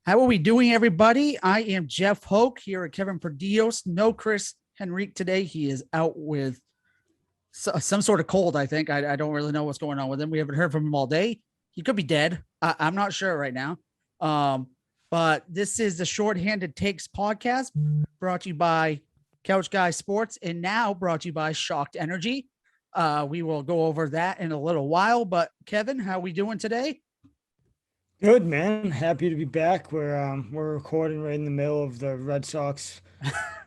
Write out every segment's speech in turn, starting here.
How are we doing, everybody? I am Jeff Hoke here at Kevin Perdios. No Chris Henrique today. He is out with some sort of cold, I think. I don't really know what's going on with him. We haven't heard from him all day. He could be dead. I'm not sure right now. But this is the Shorthanded Takes podcast brought to you by Couch Guy Sports and now brought to you by Shocked Energy. We will go over that in a little while. But Kevin, how are we doing today? Good, man. Happy to be back. We're recording right in the middle of the Red Sox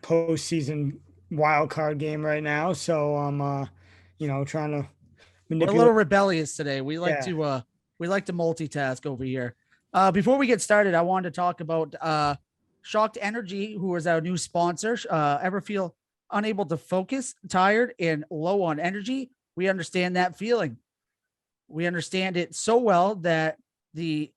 postseason wild card game right now. So I'm trying to We're a manipulate. little rebellious today. Yeah. We like to multitask over here. Before we get started, I wanted to talk about Shocked Energy, who is our new sponsor. Ever feel unable to focus, tired, and low on energy? We understand that feeling. We understand it so well that the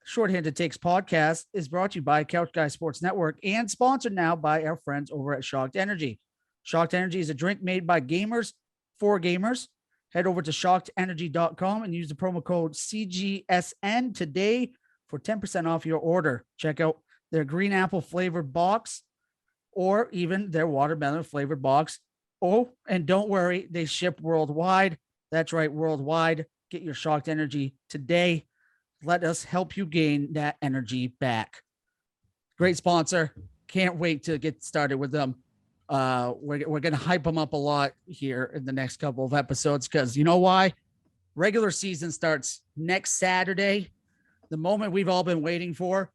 Shorthanded Takes podcast is brought to you by Couch Guy Sports Network and sponsored now by our friends over at Shocked Energy. Shocked Energy is a drink made by gamers for gamers. Head over to shockedenergy.com and use the promo code CGSN today for 10% off your order. Check out their green apple flavored box or even their watermelon flavored box. Oh, and don't worry, they ship worldwide. That's right, worldwide. Get your Shocked Energy today. Let us help you gain that energy back. Great sponsor. Can't wait to get started with them. We're going to hype them up a lot here in the next couple of episodes because you know why? Regular season starts next Saturday, the moment we've all been waiting for.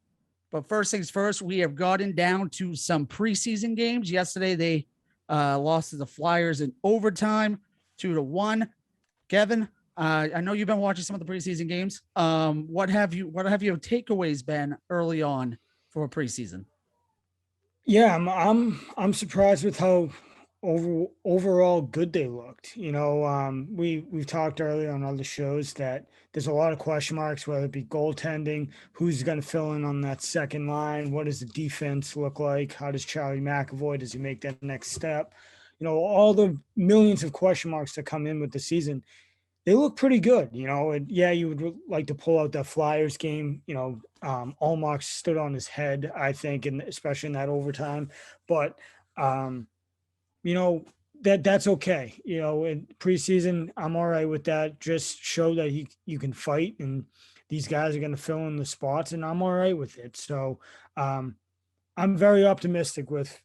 But first things first, we have gotten down to some preseason games. Yesterday, they lost to the Flyers in overtime, 2-1. Kevin, I know you've been watching some of the preseason games. What have your takeaways been early on for preseason? Yeah, I'm surprised with how overall good they looked. We've talked earlier on other shows that there's a lot of question marks, whether it be goaltending, who's going to fill in on that second line, what does the defense look like, how does Charlie McAvoy, does he make that next step? All the millions of question marks that come in with the season. They look pretty good, and yeah, you would like to pull out that Flyers game. Allmark stood on his head, I think, and especially in that overtime. But that's okay. In preseason, I'm all right with that. Just show that you can fight, and these guys are going to fill in the spots, and I'm all right with it. So I'm very optimistic with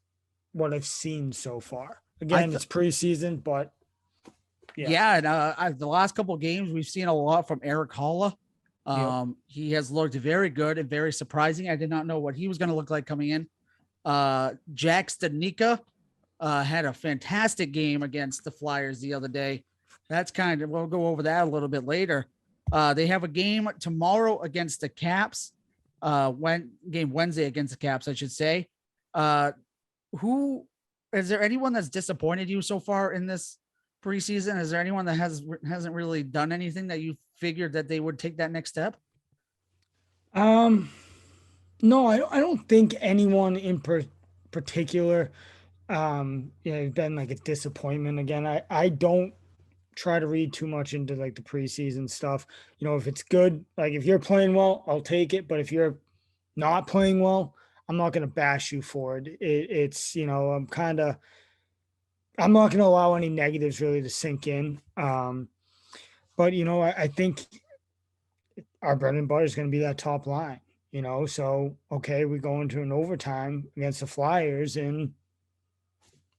what I've seen so far. Again, it's preseason, but yeah, and the last couple of games we've seen a lot from Eric Holla. Yep. He has looked very good and very surprising. I did not know what he was going to look like coming in. Jack Studnicka had a fantastic game against the Flyers the other day. We'll go over that a little bit later. They have a game tomorrow against the Caps. Wednesday against the Caps, I should say. Who is there anyone that's disappointed you so far in this preseason? Is there anyone that hasn't really done anything that you figured that they would take that next step? No, I don't think anyone in particular been like a disappointment. Again, I don't try to read too much into like the preseason stuff. If it's good, like if you're playing well, I'll take it. But if you're not playing well, I'm not going to bash you for it. It's I'm not going to allow any negatives really to sink in. But I think our bread and butter is going to be that top line. So okay, we go into an overtime against the Flyers, and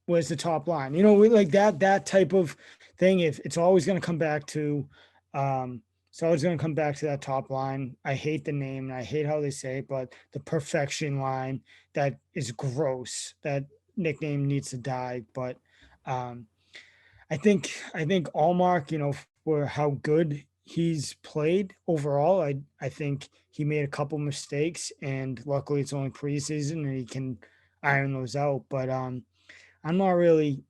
where's the top line? We like that type of thing. If it's always going to come back to, that top line. I hate the name and I hate how they say it, but the perfection line, that is gross. That nickname needs to die. But I think Allmark, for how good he's played overall, I think he made a couple mistakes, and luckily it's only preseason and he can iron those out. But I'm not really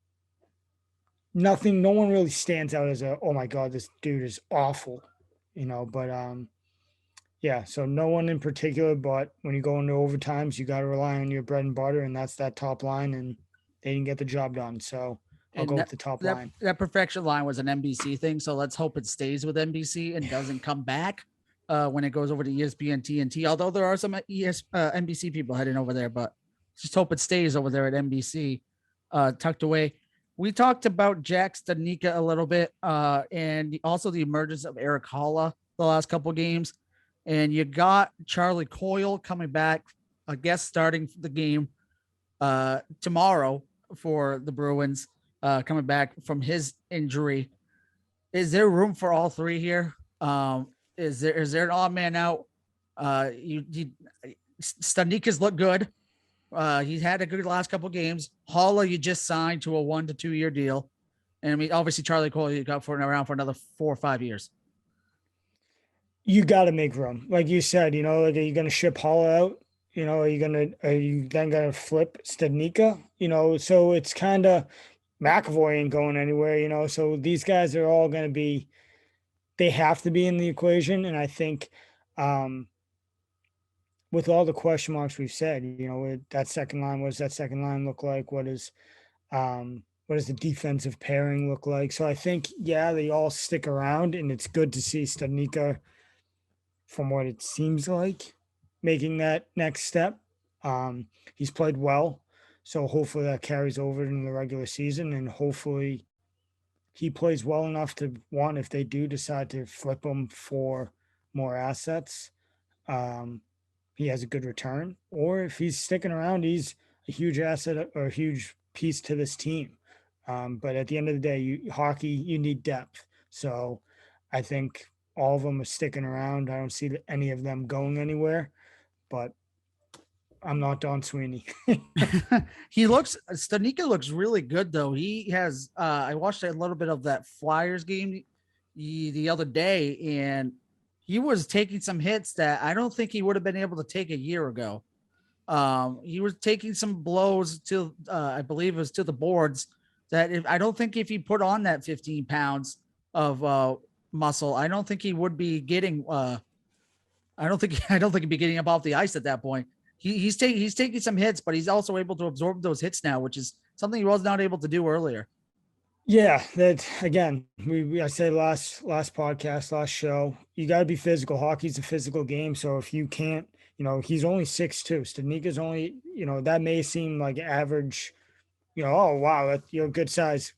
nothing. No one really stands out as oh my God, this dude is awful, But yeah, so no one in particular. But when you go into overtimes, you got to rely on your bread and butter, and that's that top line, and they didn't get the job done. So I'll go with the top line. That perfection line was an NBC thing, so let's hope it stays with NBC and doesn't come back. when it goes over to ESPN TNT. Although there are some NBC people heading over there, but just hope it stays over there at NBC, tucked away. We talked about Jack Studnicka a little bit, and also the emergence of Eric Holla the last couple games. And you got Charlie Coyle coming back, I guess, starting the game tomorrow for the Bruins, coming back from his injury. Is there room for all three here? Is there an odd man out? Studnicka's looked good. He's had a good last couple games. Holla, you just signed to a 1 to 2 year deal. And I mean, obviously Charlie Cole, you got around for another 4 or 5 years. You got to make room. Like you said, like, are you going to ship Holla out? Are you then going to flip Studnicka? So it's kind of, McAvoy ain't going anywhere, so these guys are all going to be, they have to be in the equation. And I think, with all the question marks we've said, that second line, what does that second line look like? What does the defensive pairing look like? So I think, yeah, they all stick around, and it's good to see Studnicka, from what it seems like, making that next step. He's played well, so hopefully that carries over in the regular season, and hopefully he plays well enough to, one, if they do decide to flip him for more assets, he has a good return, or if he's sticking around, he's a huge asset or a huge piece to this team. But at the end of the day, hockey, you need depth. So I think all of them are sticking around. I don't see any of them going anywhere, but I'm not Don Sweeney. Studnicka looks really good though. He has, I watched a little bit of that Flyers game the other day, and he was taking some hits that I don't think he would have been able to take a year ago. He was taking some blows to, I believe it was to the boards, that I don't think if he put on that 15 pounds of muscle, I don't think he would be getting, I don't think he'd be getting above the ice at that point. He's taking some hits, but he's also able to absorb those hits now, which is something he was not able to do earlier. Yeah, that again, I said last podcast, last show, you got to be physical. Hockey's a physical game, so if you can't, he's only 6'2". Studnicka's only, that may seem like average, oh wow, you're a good size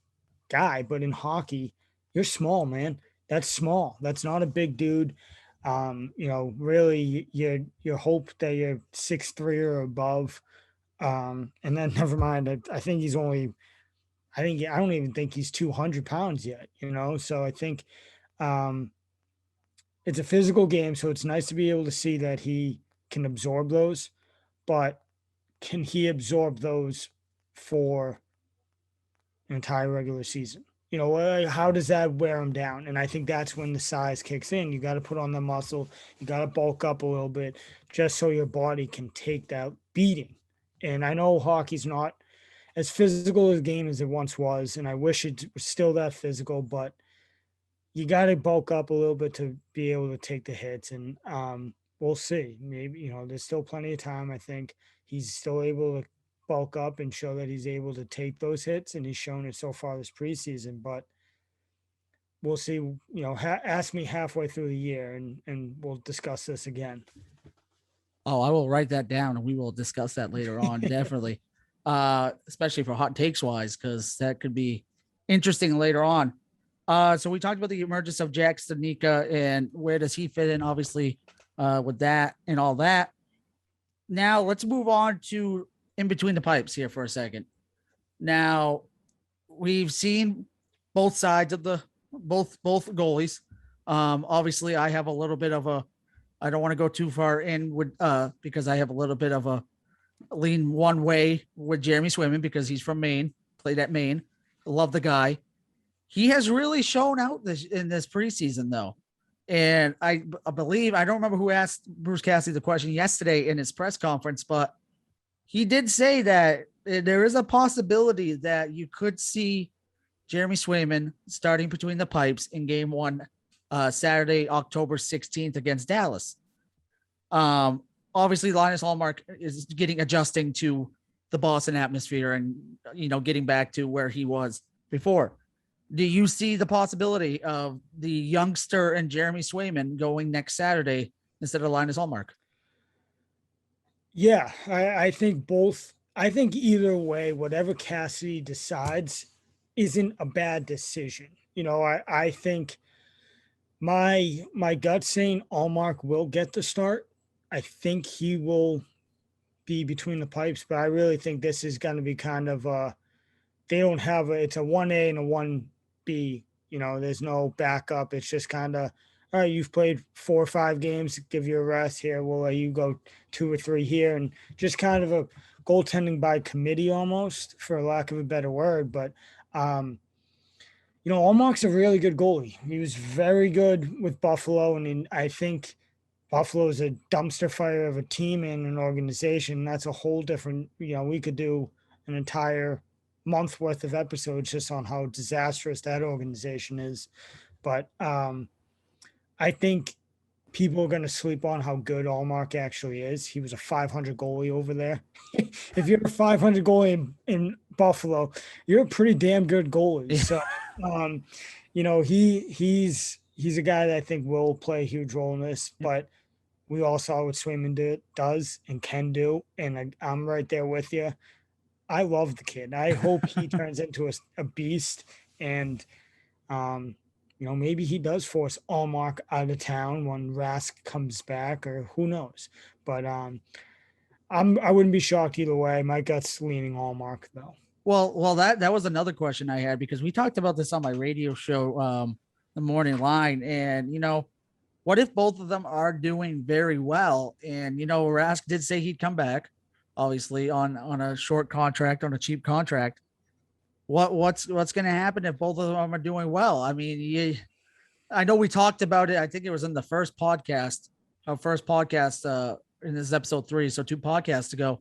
guy, but in hockey, you're small, man. That's small. That's not a big dude. Really, you hope that you're 6'3" or above, and then never mind. I think he's only. I don't even think he's 200 pounds yet, So I think it's a physical game, so it's nice to be able to see that he can absorb those, but can he absorb those for an entire regular season? How does that wear him down? And I think that's when the size kicks in. You got to put on the muscle. You got to bulk up a little bit just so your body can take that beating. And I know hockey's not as physical a game as it once was, and I wish it was still that physical, but you got to bulk up a little bit to be able to take the hits, and we'll see. Maybe, there's still plenty of time. I think he's still able to bulk up and show that he's able to take those hits, and he's shown it so far this preseason, but we'll see. Ask me halfway through the year, and we'll discuss this again. Oh, I will write that down, and we will discuss that later on. Definitely. Especially for hot takes wise, because that could be interesting later on. So we talked about the emergence of Jack Studnicka and where does he fit in, obviously, with that and all that. Now let's move on to in between the pipes here for a second. Now we've seen both sides of both goalies. Obviously I have a little bit of I don't want to go too far in with because I have a little bit of a lean one way with Jeremy Swayman because he's from Maine, played at Maine. Love the guy. He has really shown out in this preseason though. And I believe, I don't remember who asked Bruce Cassidy the question yesterday in his press conference, but he did say that there is a possibility that you could see Jeremy Swayman starting between the pipes in game 1, Saturday, October 16th against Dallas. Obviously Linus Hallmark is adjusting to the Boston atmosphere and, getting back to where he was before. Do you see the possibility of the youngster and Jeremy Swayman going next Saturday instead of Linus Allmark? Yeah, I think both. I think either way, whatever Cassidy decides isn't a bad decision. I think my gut saying Allmark will get the start. I think he will be between the pipes, but I really think this is going to be kind of they don't have it's a 1A and a 1B. There's no backup. It's just kind of, all right, you've played 4 or 5 games, give you a rest here. We'll let you go 2 or 3 here, and just kind of a goaltending by committee almost, for lack of a better word. But Allmark's a really good goalie. He was very good with Buffalo, and I think Buffalo is a dumpster fire of a team and an organization. That's a whole different, we could do an entire month worth of episodes just on how disastrous that organization is. But I think people are going to sleep on how good Allmark actually is. He was a 500 goalie over there. If you're a 500 goalie in Buffalo, you're a pretty damn good goalie. So, he's a guy that I think will play a huge role in this, but we all saw what Swayman does and can do, and I'm right there with you. I love the kid. I hope he turns into a beast, and maybe he does force Allmark out of town when Rask comes back, or who knows. But I wouldn't be shocked either way. My gut's leaning Allmark though. Well, that was another question I had because we talked about this on my radio show, the morning line, and what if both of them are doing very well? And Rask did say he'd come back, obviously on a short contract, on a cheap contract. What's going to happen if both of them are doing well? I mean, I know we talked about it. I think it was in the first podcast, in this episode 3, so 2 podcasts ago.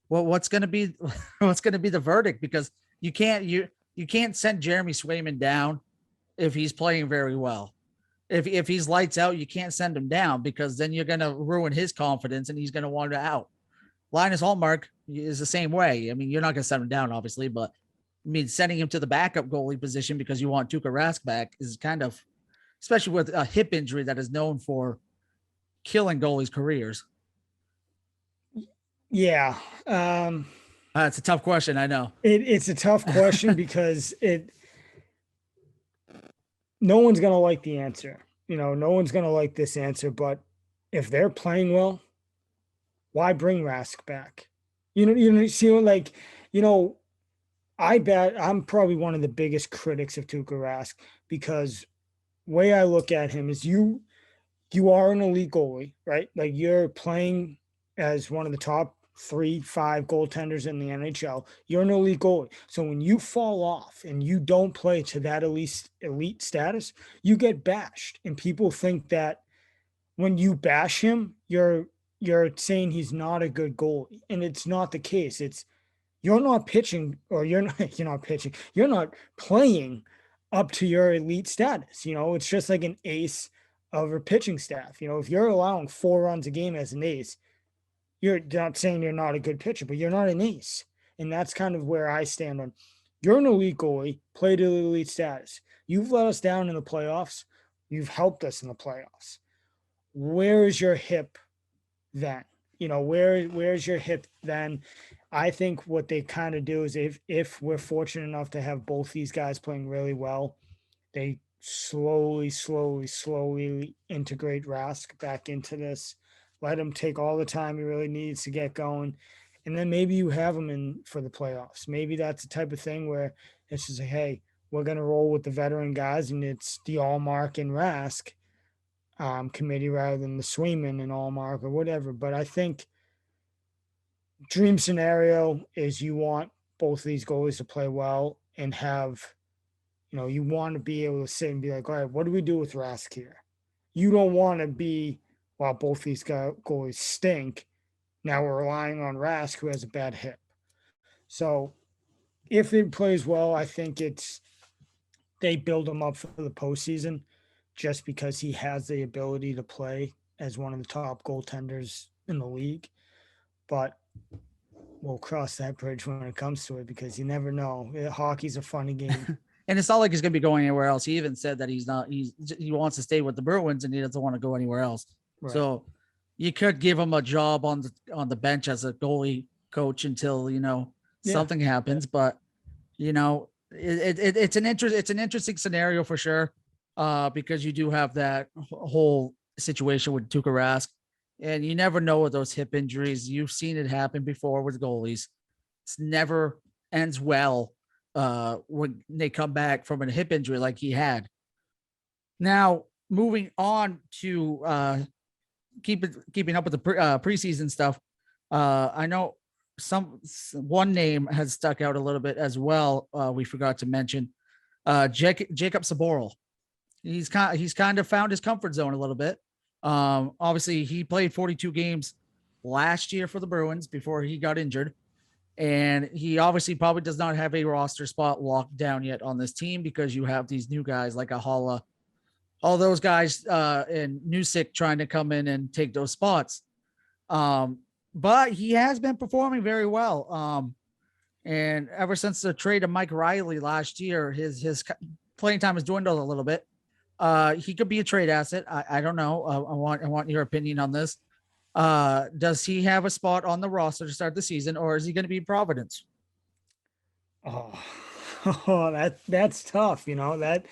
Well, what's going to be what's going to be the verdict? Because you can't send Jeremy Swayman down if he's playing very well. If he's lights out, you can't send him down because then you're going to ruin his confidence and he's going to want to out. Linus Hallmark is the same way. I mean, you're not going to send him down, obviously, but I mean, sending him to the backup goalie position because you want Tuukka Rask back is kind of, especially with a hip injury that is known for killing goalies' careers. Yeah. It's a tough question. I know. It's a tough question because no one's going to like the answer. No one's going to like this answer, but if they're playing well, why bring Rask back? I bet I'm probably one of the biggest critics of Tuukka Rask because way I look at him is you are an elite goalie, right? Like you're playing as one of the top 3-5 goaltenders in the NHL. You're an elite goalie. So when you fall off and you don't play to that elite status, you get bashed. And people think that when you bash him, you're saying he's not a good goalie. And it's not the case. It's you're not pitching, or you're not pitching, you're not playing up to your elite status. It's just like an ace of a pitching staff. If you're allowing 4 runs a game as an ace, you're not saying you're not a good pitcher, but you're not an ace. And that's kind of where I stand on. You're an elite goalie, play to elite status. You've let us down in the playoffs. You've helped us in the playoffs. Where is your hip then? Where's your hip then? I think what they kind of do is if we're fortunate enough to have both these guys playing really well, they slowly integrate Rask back into this. Let him take all the time he really needs to get going. And then maybe you have him in for the playoffs. Maybe that's the type of thing where it's just like, hey, we're going to roll with the veteran guys, and it's the Allmark and Rask committee rather than the Swayman and Allmark or whatever. But I think dream scenario is you want both of these goalies to play well and have, you want to be able to sit and be like, all right, what do we do with Rask here? You don't want to be, while both these goalies stink, now we're relying on Rask, who has a bad hip. So if it plays well, I think they build him up for the postseason just because he has the ability to play as one of the top goaltenders in the league. But we'll cross that bridge when it comes to it because you never know. Hockey's a funny game. And it's not like he's going to be going anywhere else. He even said that he wants to stay with the Bruins and he doesn't want to go anywhere else. Right. So you could give him a job on the bench as a goalie coach until, something happens. But, it's an interesting scenario for sure. Because you do have that whole situation with Tuukka Rask, and you never know with those hip injuries. You've seen it happen before with goalies. It's never ends well when they come back from a hip injury like he had. Now, moving on to keeping up with the preseason stuff. I know one name has stuck out a little bit as well. We forgot to mention Jacob Saboril. He's kind of found his comfort zone a little bit. Obviously, he played 42 games last year for the Bruins before he got injured. And he obviously probably does not have a roster spot locked down yet on this team because you have these new guys like Ahala, all those guys and Newsick trying to come in and take those spots. But he has been performing very well. And ever since the trade of Mike Riley last year, his playing time has dwindled a little bit. He could be a trade asset. I don't know. I want your opinion on this. Does he have a spot on the roster to start the season, or is he going to be Providence? Oh, that's tough. That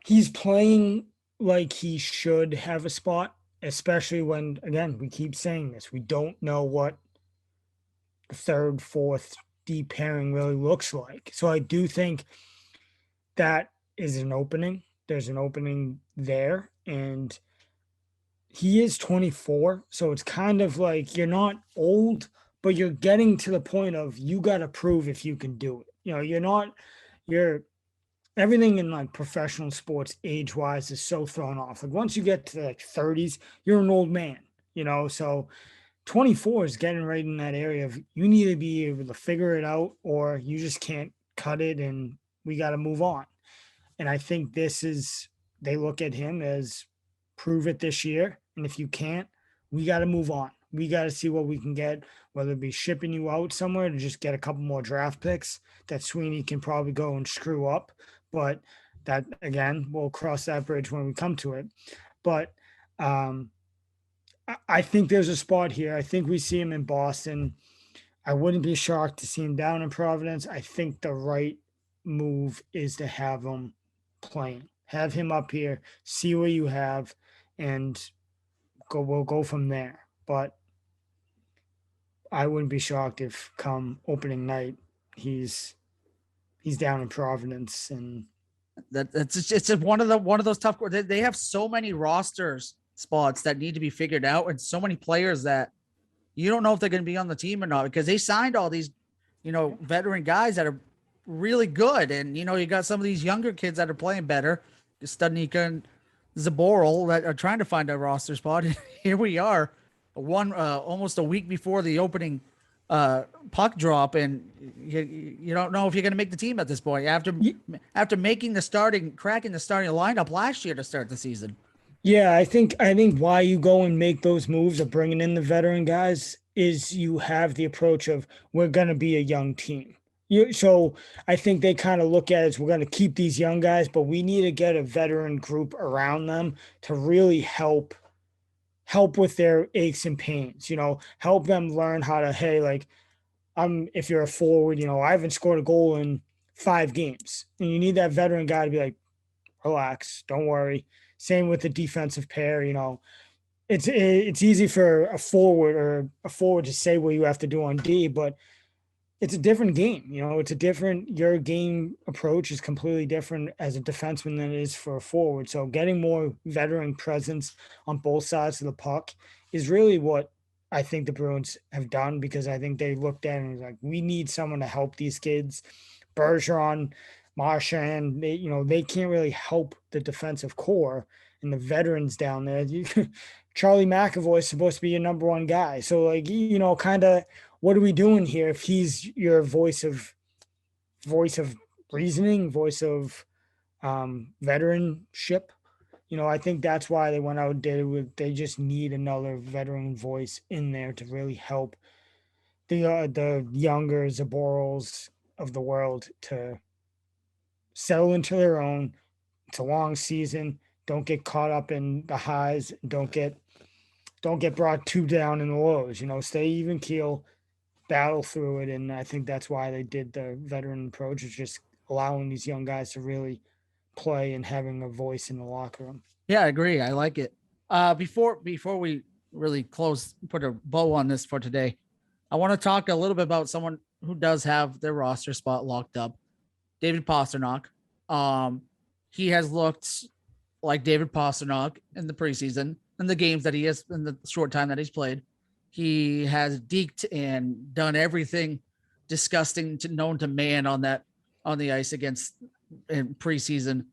he's playing like he should have a spot, especially when, again, we keep saying this. We don't know what the third, fourth deep pairing really looks like. So I do think that is an opening. There's an opening there, and he is 24, so it's kind of like you're not old, but you're getting to the point of you got to prove if you can do it. You're everything in like professional sports age wise is so thrown off. Like once you get to like 30s, you're an old man, so 24 is getting right in that area of you need to be able to figure it out or you just can't cut it and we got to move on. And I think they look at him as prove it this year. And if you can't, we got to move on. We got to see what we can get, whether it be shipping you out somewhere to just get a couple more draft picks that Sweeney can probably go and screw up. But that, again, we'll cross that bridge when we come to it. But I think there's a spot here. I think we see him in Boston. I wouldn't be shocked to see him down in Providence. I think the right move is to have him playing. Have him up here, see what you have, and we'll go from there. But I wouldn't be shocked if come opening night he's down in Providence. And it's one of those tough. They have so many rosters spots that need to be figured out, and so many players that you don't know if they're going to be on the team or not because they signed all these, veteran guys that are really good, and you got some of these younger kids that are playing better, Studnicka and Zaboral, that are trying to find a roster spot. Here we are, almost a week before the opening puck drop, and you don't know if you're going to make the team at this point after cracking the starting lineup last year to start the season. Yeah, I think why you go and make those moves of bringing in the veteran guys is you have the approach of we're going to be a young team. So I think they kind of look at it as we're going to keep these young guys, but we need to get a veteran group around them to really help with their aches and pains, help them learn how to, hey, like if you're a forward, I haven't scored a goal in 5 games, and you need that veteran guy to be like, relax, don't worry. Same with the defensive pair, it's easy for a forward to say what you have to do on D, but it's a different game. It's a different, your game approach is completely different as a defenseman than it is for a forward. So getting more veteran presence on both sides of the puck is really what I think the Bruins have done, because I think they looked at it and was like, we need someone to help these kids. Bergeron, Marchand, they can't really help the defensive core and the veterans down there. Charlie McAvoy is supposed to be your number one guy. So like, kind of, what are we doing here if he's your voice of reasoning, voice of veteranship? I think that's why they went out and did it. They just need another veteran voice in there to really help the younger Zaborals of the world to settle into their own. It's a long season. Don't get caught up in the highs. Don't get brought too down in the lows. Stay even keel, battle through it. And I think that's why they did the veteran approach, is just allowing these young guys to really play and having a voice in the locker room. Yeah, I agree. I like it. Before we really put a bow on this for today, I want to talk a little bit about someone who does have their roster spot locked up, David Pastrnak. He has looked like David Pastrnak in the preseason, in the games that he has, in the short time that he's played. He has deked and done everything disgusting known to man on the ice against in preseason.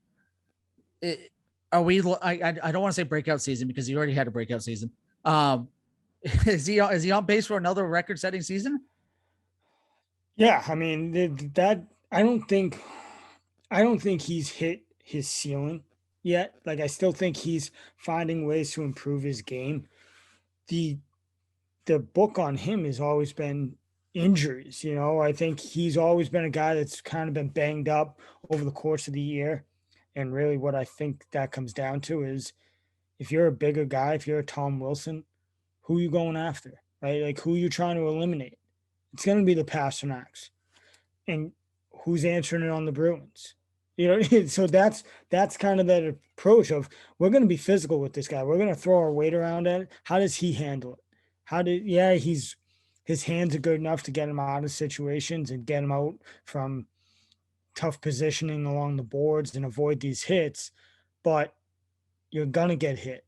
Are we? I don't want to say breakout season because he already had a breakout season. Is he on pace for another record-setting season? Yeah, I mean that. I don't think he's hit his ceiling yet. Like, I still think he's finding ways to improve his game. The the book on him has always been injuries. I think he's always been a guy that's kind of been banged up over the course of the year. And really, what I think that comes down to is, if you're a bigger guy, if you're a Tom Wilson, who are you going after, right? Like, who are you trying to eliminate? It's going to be the Pasternaks. And who's answering it on the Bruins? So that's kind of that approach of, we're going to be physical with this guy. We're going to throw our weight around at it. How does he handle it? His hands are good enough to get him out of situations and get him out from tough positioning along the boards and avoid these hits, but you're going to get hit.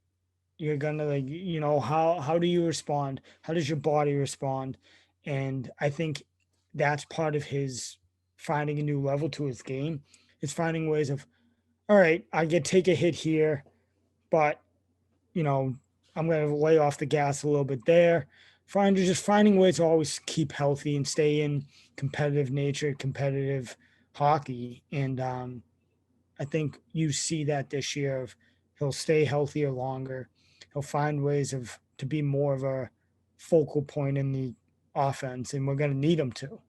You're going to, how do you respond? How does your body respond? And I think that's part of his finding a new level to his game. It's finding ways of, all right, take a hit here, but I'm going to lay off the gas a little bit there. Finding ways to always keep healthy and stay in competitive hockey. And I think you see that this year of, he'll stay healthier longer. He'll find ways to be more of a focal point in the offense, and we're going to need him to.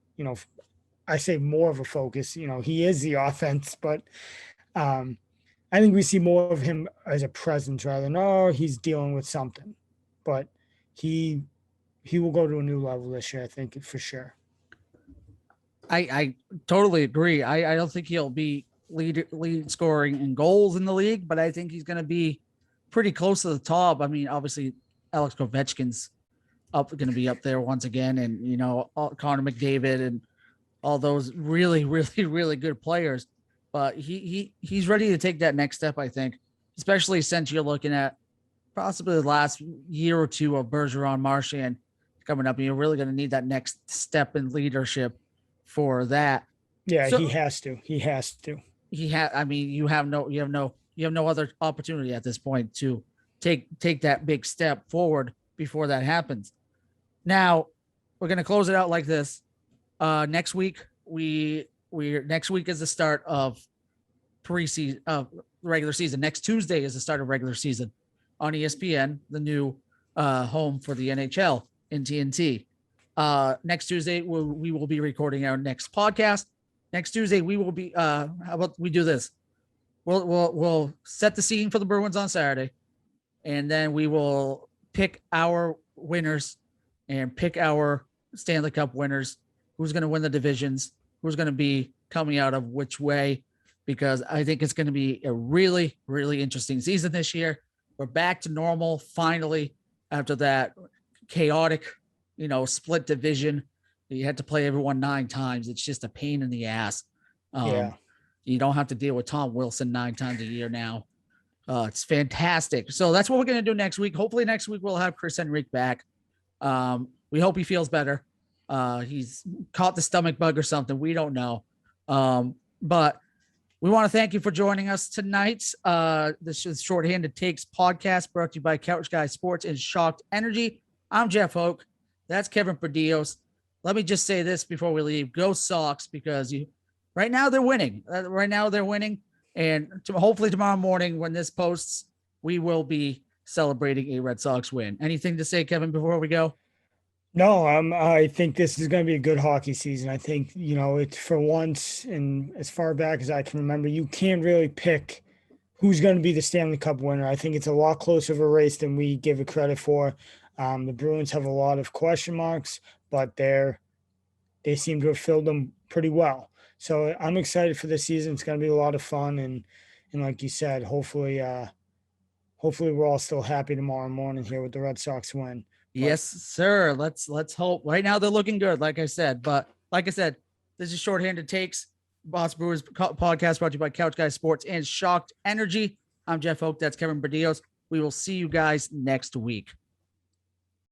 I say more of a focus. He is the offense, but I think we see more of him as a presence rather than, he's dealing with something. But he will go to a new level this year, I think, for sure. I totally agree. I don't think he'll be lead scoring in goals in the league, but I think he's going to be pretty close to the top. I mean, obviously, Alex Ovechkin's going to be up there once again, and Connor McDavid and all those really, really, really good players. But he's ready to take that next step, I think, especially since you're looking at possibly the last year or two of Bergeron, Marchand coming up, and you're really going to need that next step in leadership for that. Yeah, he has to. I mean, you have no other opportunity at this point to take that big step forward before that happens. Now, we're going to close it out like this. Next week next week is the start of preseason, regular season. Next Tuesday is the start of regular season on ESPN, the new home for the NHL in TNT. Next Tuesday, we will be recording our next podcast. Next Tuesday, we will be. How about we do this? We'll set the scene for the Bruins on Saturday, and then we will pick our winners and pick our Stanley Cup winners. Who's going to win the divisions? Who's going to be coming out of which way? Because I think it's going to be a really, really interesting season this year. We're back to normal finally after that chaotic, split division. You had to play everyone 9 times. It's just a pain in the ass. Yeah. You don't have to deal with Tom Wilson 9 times a year now. It's fantastic. So that's what we're going to do next week. Hopefully next week we'll have Chris Henrique back. We hope he feels better. He's caught the stomach bug or something. We don't know. But we want to thank you for joining us tonight. This is Shorthanded Takes podcast brought to you by Couch Guy Sports and Shocked Energy. I'm Jeff Hoke. That's Kevin Perdios. Let me just say this before we leave. Go Sox, because right now they're winning. And hopefully tomorrow morning when this posts, we will be celebrating a Red Sox win. Anything to say, Kevin, before we go? No, I think this is going to be a good hockey season. I think, it's for once, and as far back as I can remember, you can't really pick who's going to be the Stanley Cup winner. I think it's a lot closer of a race than we give it credit for. The Bruins have a lot of question marks, but they seem to have filled them pretty well. So I'm excited for this season. It's going to be a lot of fun, and like you said, hopefully we're all still happy tomorrow morning here with the Red Sox win. But Yes, sir. Let's hope. Right now they're looking good, like I said. But like I said, this is Shorthanded Takes, Boss Brewers podcast brought to you by Couch Guys Sports and Shocked Energy. I'm Jeff Oak. That's Kevin Berdios. We will see you guys next week.